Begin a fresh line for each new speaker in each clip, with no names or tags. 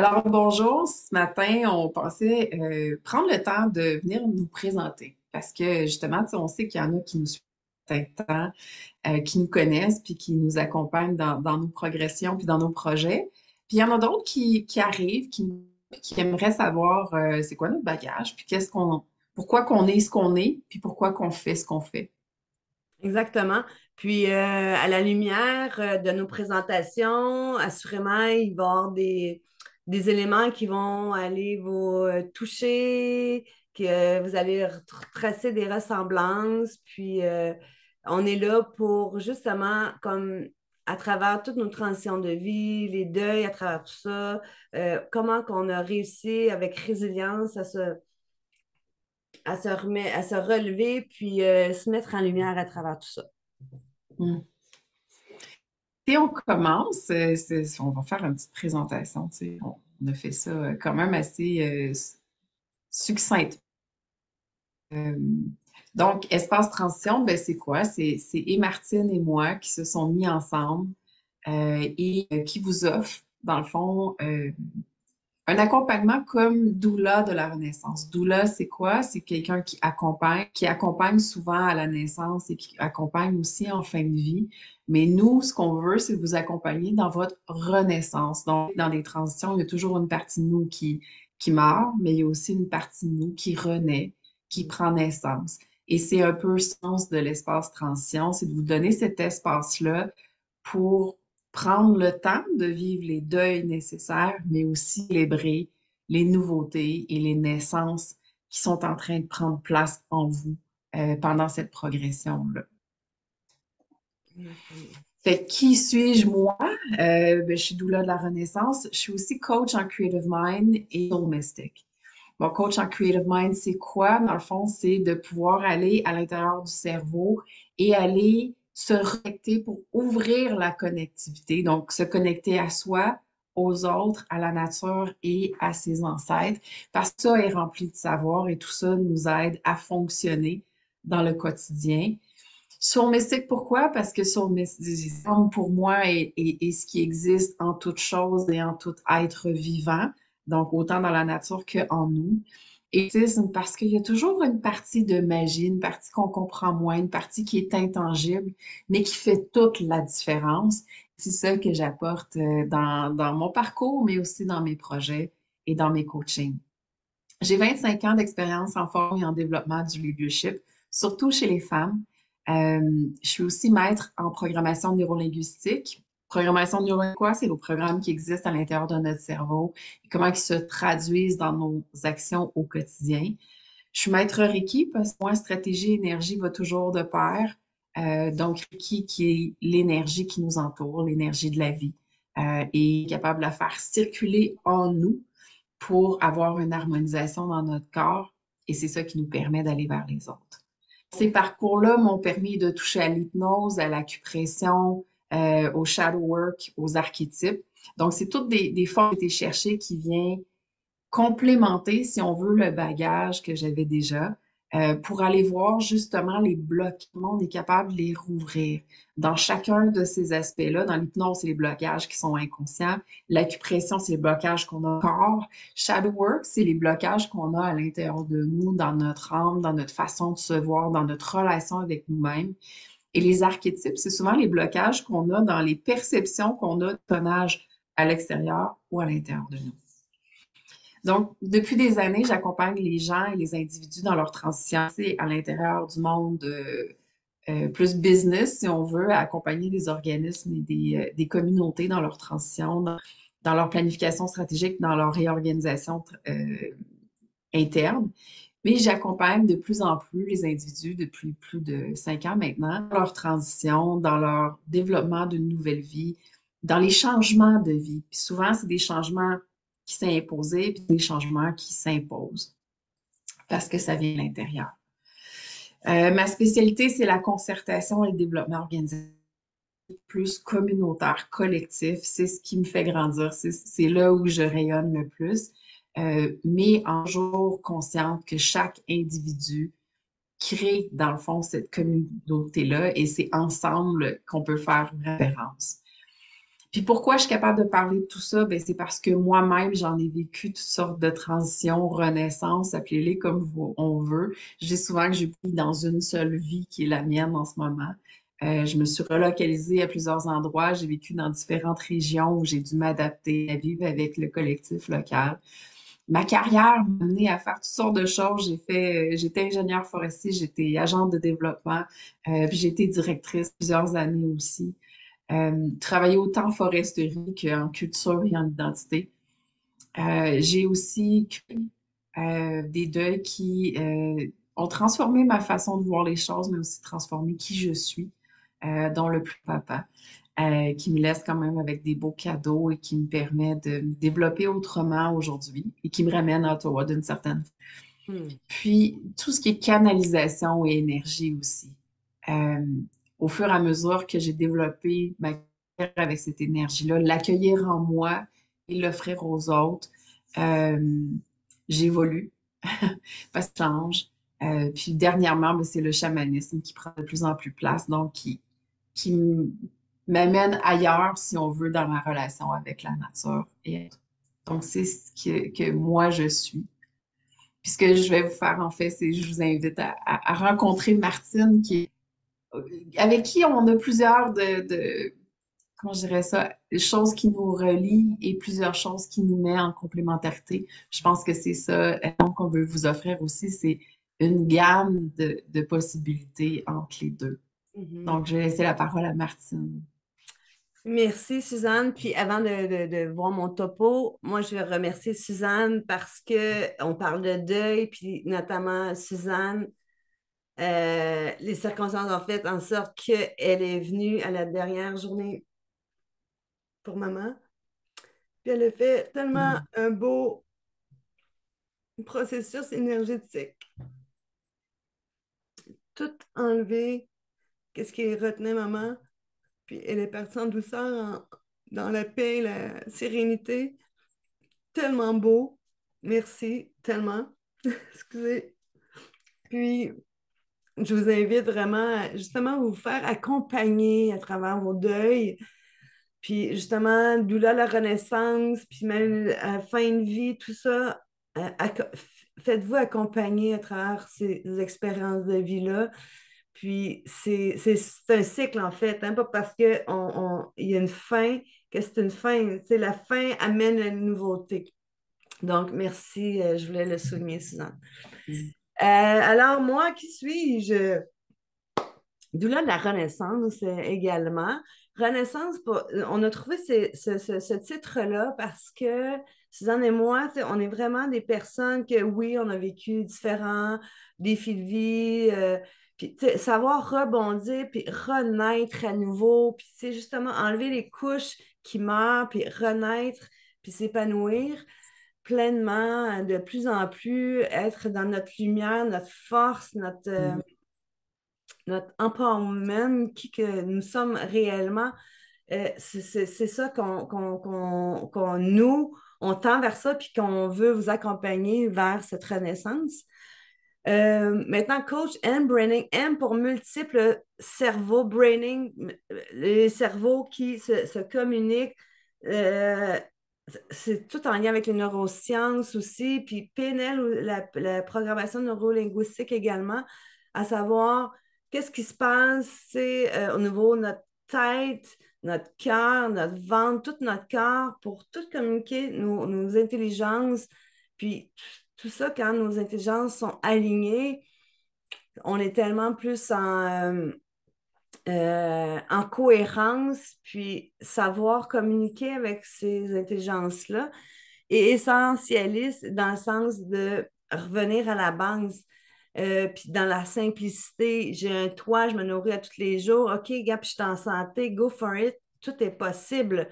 Alors, bonjour. Ce matin, on pensait prendre le temps de venir nous présenter parce que justement, tu sais, on sait qu'il y en a qui nous suivent depuis un temps, qui nous connaissent puis qui nous accompagnent dans nos progressions puis dans nos projets. Puis il y en a d'autres qui arrivent, qui aimeraient savoir c'est quoi notre bagage, puis pourquoi qu'on est ce qu'on est, puis pourquoi qu'on fait ce qu'on fait.
Exactement. Puis, à la lumière de nos présentations, assurément, il va y avoir des éléments qui vont aller vous toucher, que vous allez retracer des ressemblances. Puis, on est là pour justement, comme à travers toutes nos transitions de vie, les deuils, à travers tout ça, comment qu'on a réussi avec résilience à se relever, puis se mettre en lumière à travers tout ça.
Hmm. Et on commence, on va faire une petite présentation, tu sais. On a fait ça quand même assez succinctement. Euh, donc, Espace Transition, ben, c'est quoi? C'est et Martine et moi qui se sont mis ensemble et qui vous offrent, dans le fond, un accompagnement comme doula de la Renaissance. Doula, c'est quoi? C'est quelqu'un qui accompagne souvent à la naissance et qui accompagne aussi en fin de vie. Mais nous, ce qu'on veut, c'est vous accompagner dans votre renaissance. Donc, dans les transitions, il y a toujours une partie de nous qui meurt, mais il y a aussi une partie de nous qui renaît, qui prend naissance. Et c'est un peu le sens de l'espace transition, c'est de vous donner cet espace-là pour prendre le temps de vivre les deuils nécessaires, mais aussi célébrer les nouveautés et les naissances qui sont en train de prendre place en vous pendant cette progression-là.
Exactement.
Fait que qui suis-je moi? Ben, je suis doula de la Renaissance. Je suis aussi coach en Creative Mind et Soul Mystic. Mon coach en Creative Mind, c'est quoi? Dans le fond, c'est de pouvoir aller à l'intérieur du cerveau et aller se reconnecter pour ouvrir la connectivité. Donc, se connecter à soi, aux autres, à la nature et à ses ancêtres. Parce que ça est rempli de savoir et tout ça nous aide à fonctionner dans le quotidien. Soul Mystique, pourquoi? Parce que Soul Mystique, pour moi, est ce qui existe en toute chose et en tout être vivant, donc autant dans la nature qu'en nous. Et c'est parce qu'il y a toujours une partie de magie, une partie qu'on comprend moins, une partie qui est intangible, mais qui fait toute la différence. C'est ça que j'apporte dans mon parcours, mais aussi dans mes projets et dans mes coachings. J'ai 25 ans d'expérience en forme et en développement du leadership, surtout chez les femmes. Euh, je suis aussi maître en programmation neurolinguistique. Programmation neurolinguistique, quoi? C'est le programme qui existe à l'intérieur de notre cerveau et comment ils se traduisent dans nos actions au quotidien. Je suis maître Reiki parce que moi, stratégie et énergie va toujours de pair. Donc, Reiki qui est l'énergie qui nous entoure, l'énergie de la vie, est capable de la faire circuler en nous pour avoir une harmonisation dans notre corps et c'est ça qui nous permet d'aller vers les autres. Ces parcours-là m'ont permis de toucher à l'hypnose, à l'acupression, au shadow work, aux archétypes. Donc, c'est toutes des formes qui ont été cherchées qui viennent complémenter, si on veut, le bagage que j'avais déjà pour aller voir justement les blocs. Comment on est capable de les rouvrir. Dans chacun de ces aspects-là, dans l'hypnose, c'est les blocages qui sont inconscients. L'acupression, c'est les blocages qu'on a au corps. Shadow work, c'est les blocages qu'on a à l'intérieur de nous, dans notre âme, dans notre façon de se voir, dans notre relation avec nous-mêmes. Et les archétypes, c'est souvent les blocages qu'on a dans les perceptions qu'on a de tonnage à l'extérieur ou à l'intérieur de nous. Donc, depuis des années, j'accompagne les gens et les individus dans leur transition à l'intérieur du monde plus business, si on veut, à accompagner des organismes et des communautés dans leur transition, dans leur planification stratégique, dans leur réorganisation interne. Mais j'accompagne de plus en plus les individus depuis plus de 5 ans maintenant dans leur transition, dans leur développement d'une nouvelle vie, dans les changements de vie. Puis souvent, c'est des changements qui sont imposés, puis des changements qui s'imposent parce que ça vient de l'intérieur. Ma spécialité, c'est la concertation et le développement organisationnel plus communautaire, collectif. C'est ce qui me fait grandir. C'est là où je rayonne le plus. Mais en jour consciente que chaque individu crée, dans le fond, cette communauté-là et c'est ensemble qu'on peut faire une référence. Puis pourquoi je suis capable de parler de tout ça? Ben, c'est parce que moi-même, j'en ai vécu toutes sortes de transitions, renaissances, appelez-les comme on veut. Je dis souvent que j'ai pris dans une seule vie qui est la mienne en ce moment. Je me suis relocalisée à plusieurs endroits. J'ai vécu dans différentes régions où j'ai dû m'adapter à vivre avec le collectif local. Ma carrière m'a amené à faire toutes sortes de choses. J'étais ingénieure forestier, j'étais agente de développement, puis j'ai été directrice plusieurs années aussi. Travaillé autant en foresterie qu'en culture et en identité. J'ai aussi créé des deuils qui ont transformé ma façon de voir les choses, mais aussi transformé qui je suis, dont le plus papa, qui me laisse quand même avec des beaux cadeaux et qui me permet de me développer autrement aujourd'hui et qui me ramène à Ottawa d'une certaine façon.
Hmm.
Puis, tout ce qui est canalisation et énergie aussi. Euh, Au fur et à mesure que j'ai développé ma carrière avec cette énergie-là, l'accueillir en moi et l'offrir aux autres, euh, j'évolue, parce que je change. Puis dernièrement, ben, c'est le chamanisme qui prend de plus en plus place, donc qui m'amène ailleurs, si on veut, dans ma relation avec la nature. Et donc, c'est ce que moi, je suis. Puis ce que je vais vous faire, en fait, c'est que je vous invite à rencontrer Martine, avec qui on a plusieurs comment je dirais ça, des choses qui nous relient et plusieurs choses qui nous mettent en complémentarité. Je pense que c'est ça qu'on veut vous offrir aussi, c'est une gamme de possibilités entre les deux.
Mhm.
Donc, je vais laisser la parole à Martine.
Merci, Suzanne. Puis avant de voir mon topo, moi, je vais remercier Suzanne parce que on parle de deuil, puis notamment Suzanne, les circonstances ont fait en sorte qu'elle est venue à la dernière journée pour maman. Puis elle a fait tellement
Mm.
un beau processus énergétique. Tout enlevé, qu'est-ce qui retenait maman. Puis elle est partie en douceur, dans la paix, la sérénité. Tellement beau. Merci, tellement. Excusez. Puis, je vous invite vraiment à justement vous faire accompagner à travers vos deuils. Puis, justement, doula la renaissance, puis même à fin de vie, tout ça, faites-vous accompagner à travers ces expériences de vie-là. Puis, c'est un cycle, en fait, hein, pas parce qu'il y a une fin que c'est une fin. Tu sais, la fin amène une nouveauté. Donc, merci, je voulais le souligner, Suzanne. Alors, moi, qui suis-je? Doula de la Renaissance également. Renaissance, on a trouvé ce titre-là parce que Suzanne et moi, on est vraiment des personnes que, oui, on a vécu différents défis de vie, puis savoir rebondir, puis renaître à nouveau, puis justement enlever les couches qui meurent, puis renaître, puis s'épanouir pleinement, de plus en plus, être dans notre lumière, notre force,
Mm.
notre empowerment, qui que nous sommes réellement. C'est ça nous, on tend vers ça, puis qu'on veut vous accompagner vers cette renaissance. Maintenant, coach M, braining, M pour multiples cerveaux, braining, les cerveaux qui se communiquent. Euh, c'est tout en lien avec les neurosciences aussi, puis PNL, la programmation neurolinguistique également, à savoir qu'est-ce qui se passe au niveau de notre tête, notre cœur, notre ventre, tout notre corps, pour tout communiquer nos intelligences. Puis tout ça, quand nos intelligences sont alignées, on est tellement plus en cohérence, puis savoir communiquer avec ces intelligences-là est essentialiste dans le sens de revenir à la base. Puis dans la simplicité, j'ai un toit, je me nourris à tous les jours. OK, gars, puis je suis en santé, go for it. Tout est possible.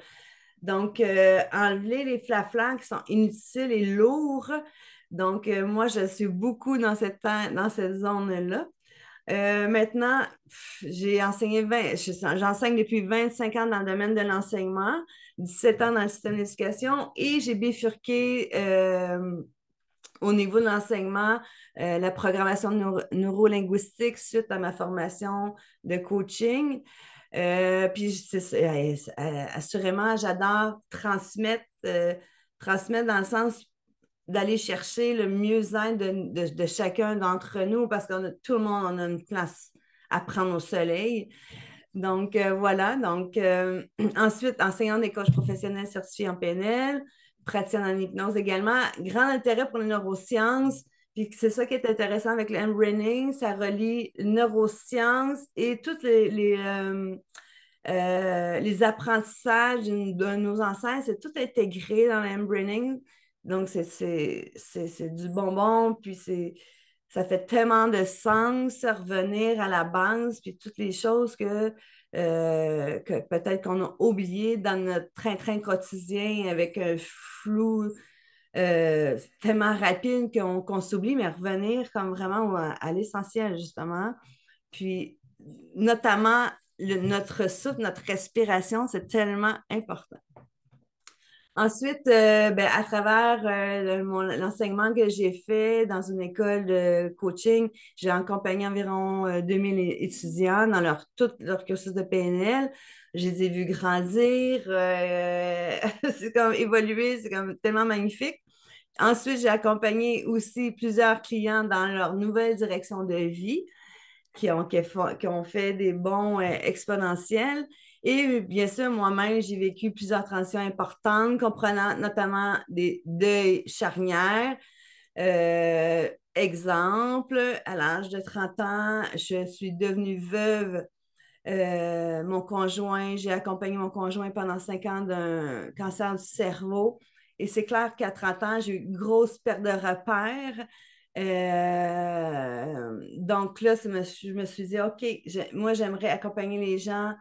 Donc, enlever les flaflas qui sont inutiles et lourds. Donc, moi, je suis beaucoup dans cette zone-là. Maintenant, j'ai enseigné j'enseigne depuis 25 ans dans le domaine de l'enseignement, 17 ans dans le système d'éducation et j'ai bifurqué au niveau de l'enseignement la programmation neurolinguistique suite à ma formation de coaching. Puis assurément, j'adore transmettre dans le sens d'aller chercher le mieux-être de chacun d'entre nous parce que tout le monde on a une place à prendre au soleil. Donc, voilà. Donc, ensuite, enseignante des coachs professionnels certifiés en PNL, praticienne en hypnose également. Grand intérêt pour les neurosciences. Puis c'est ça qui est intéressant avec le M-Braining, ça relie neurosciences et toutes les apprentissages de nos ancêtres, c'est tout intégré dans le M-Braining. Donc, c'est du bonbon, puis ça fait tellement de sens revenir à la base, puis toutes les choses que peut-être qu'on a oubliées dans notre train-train quotidien avec un flou tellement rapide qu'on s'oublie, mais revenir comme vraiment à l'essentiel, justement. Puis, notamment, notre souffle, notre respiration, c'est tellement important. Ensuite, à travers l'enseignement que j'ai fait dans une école de coaching, j'ai accompagné environ 2000 étudiants dans tout leur cursus de PNL. Je les ai vus grandir, c'est comme évoluer, c'est comme tellement magnifique. Ensuite, j'ai accompagné aussi plusieurs clients dans leur nouvelle direction de vie qui ont fait des bons exponentiels. Et bien sûr, moi-même, j'ai vécu plusieurs transitions importantes, comprenant notamment des deuils charnières. Exemple, à l'âge de 30 ans, je suis devenue veuve. J'ai accompagné mon conjoint pendant 5 ans d'un cancer du cerveau. Et c'est clair qu'à 30 ans, j'ai eu une grosse perte de repères. Donc là, je me suis dit, OK, moi, j'aimerais accompagner les gens,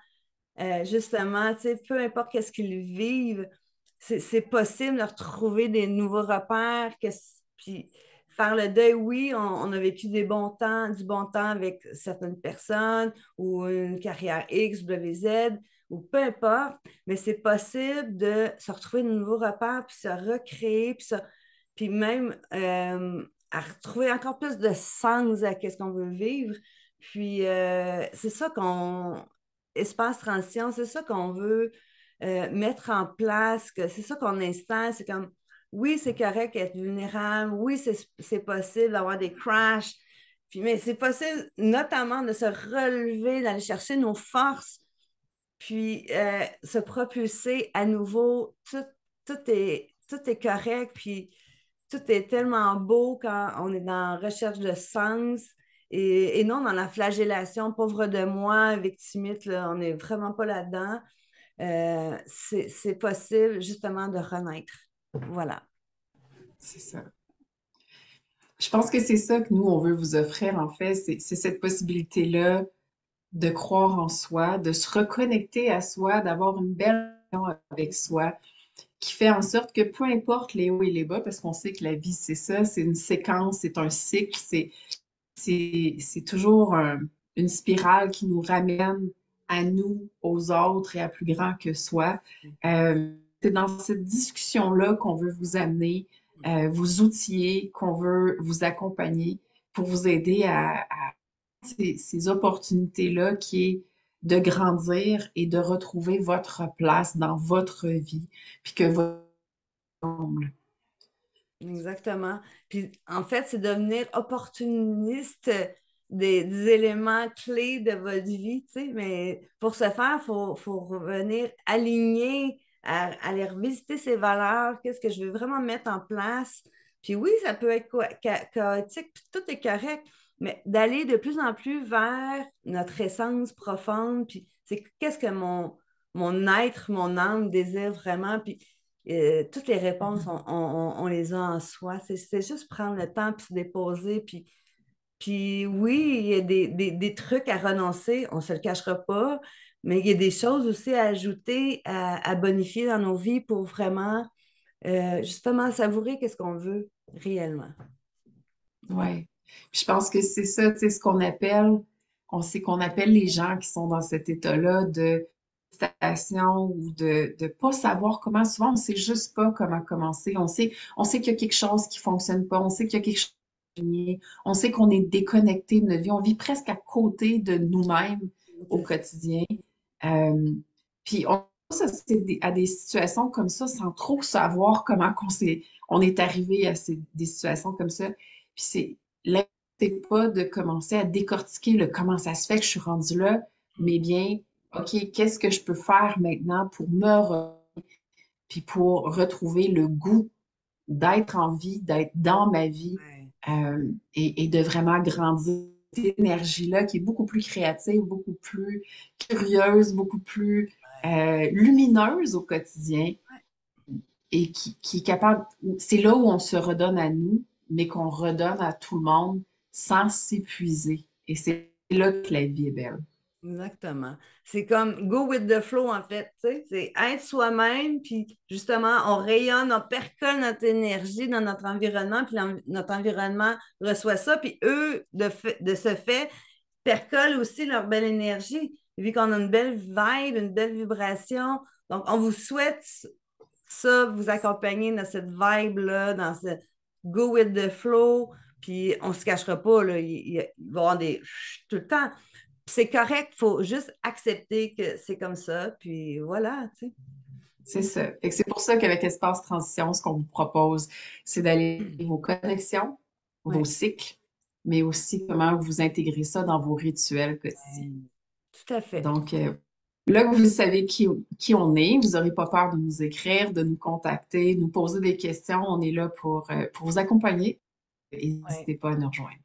justement, tu sais, peu importe qu'est-ce qu'ils vivent, c'est possible de retrouver des nouveaux repères, puis faire le deuil, oui, on a vécu du bon temps avec certaines personnes ou une carrière X, W, Z, ou peu importe, mais c'est possible de se retrouver de nouveaux repères, puis se recréer, puis même à retrouver encore plus de sens à ce qu'on veut vivre. Puis c'est ça espace transition, c'est ça qu'on veut mettre en place, c'est ça qu'on installe, c'est comme, oui, c'est correct d'être vulnérable, oui, c'est possible d'avoir des crashs, puis, mais c'est possible notamment de se relever, d'aller chercher nos forces, puis se propulser à nouveau, tout est correct, puis tout est tellement beau quand on est dans la recherche de sens et non dans la flagellation, pauvre de moi, victimite, là, on n'est vraiment pas là-dedans. C'est possible justement de renaître. Voilà.
C'est ça. Je pense que c'est ça que nous, on veut vous offrir, en fait, c'est cette possibilité-là de croire en soi, de se reconnecter à soi, d'avoir une belle relation avec soi, qui fait en sorte que peu importe les hauts et les bas, parce qu'on sait que la vie, c'est ça, c'est une séquence, c'est un cycle, c'est toujours une spirale qui nous ramène à nous, aux autres et à plus grand que soi. C'est dans cette discussion-là qu'on veut vous amener, vous outiller, qu'on veut vous accompagner pour vous aider à ces opportunités-là qui est de grandir et de retrouver votre place dans votre vie, puis que votre
Exactement. Puis en fait, c'est devenir opportuniste des éléments clés de votre vie, tu sais, mais pour ce faire, faut revenir aligner, à aller revisiter ses valeurs, qu'est-ce que je veux vraiment mettre en place. Puis oui, ça peut être chaotique, puis tout est correct, mais d'aller de plus en plus vers notre essence profonde, puis c'est qu'est-ce que mon être, mon âme désire vraiment, puis toutes les réponses, on les a en soi. C'est juste prendre le temps, puis se déposer. Puis oui, il y a des trucs à renoncer, on ne se le cachera pas, mais il y a des choses aussi à ajouter, à bonifier dans nos vies pour vraiment, justement, savourer qu'est-ce qu'on veut réellement. Voilà.
ouais. Puis je pense que c'est ça, tu sais, ce qu'on appelle, on sait qu'on appelle les gens qui sont dans cet état-là de station ou de pas savoir comment. Souvent, on sait juste pas comment commencer. On sait qu'il y a quelque chose qui fonctionne pas. On sait qu'il y a quelque chose qui est lié. On sait qu'on est déconnecté de notre vie. On vit presque à côté de nous-mêmes au
C'est ça.
quotidien. Euh, puis on à des situations comme ça sans trop savoir comment on est arrivé à des situations comme ça. Puis c'est pas de commencer à décortiquer le comment ça se fait que je suis rendue là, mais bien, OK, qu'est-ce que je peux faire maintenant pour puis pour retrouver le goût d'être en vie, d'être dans ma vie
Ouais.
et de vraiment grandir cette énergie-là qui est beaucoup plus créative, beaucoup plus curieuse, beaucoup plus lumineuse au quotidien et qui est capable, c'est là où on se redonne à nous, mais qu'on redonne à tout le monde sans s'épuiser. Et c'est là que la vie est belle.
Exactement. C'est comme go with the flow, en fait. Tu sais, c'est être soi-même, puis justement, on rayonne, on percole notre énergie dans notre environnement, puis notre environnement reçoit ça, puis eux, de ce fait, percolent aussi leur belle énergie, vu qu'on a une belle vibe, une belle vibration. Donc, on vous souhaite ça, vous accompagner dans cette vibe-là, dans ce go with the flow, puis on ne se cachera pas, là, il va y avoir des tout le temps. C'est correct, il faut juste accepter que c'est comme ça, puis voilà, tu sais.
C'est ça. Fait que c'est pour ça qu'avec Espace Transition, ce qu'on vous propose, c'est d'aller vos connexions, vos
Ouais,
cycles, mais aussi comment vous intégrez ça dans vos rituels quotidiens.
tout à fait.
Donc, là que vous savez qui on est, vous n'aurez pas peur de nous écrire, de nous contacter, de nous poser des questions. On est là pour vous accompagner.
Ouais,
N'hésitez pas à nous rejoindre.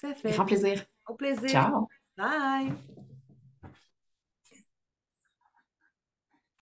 tout à
Grand
fait.
plaisir.
Au plaisir.
Ciao!
Bye.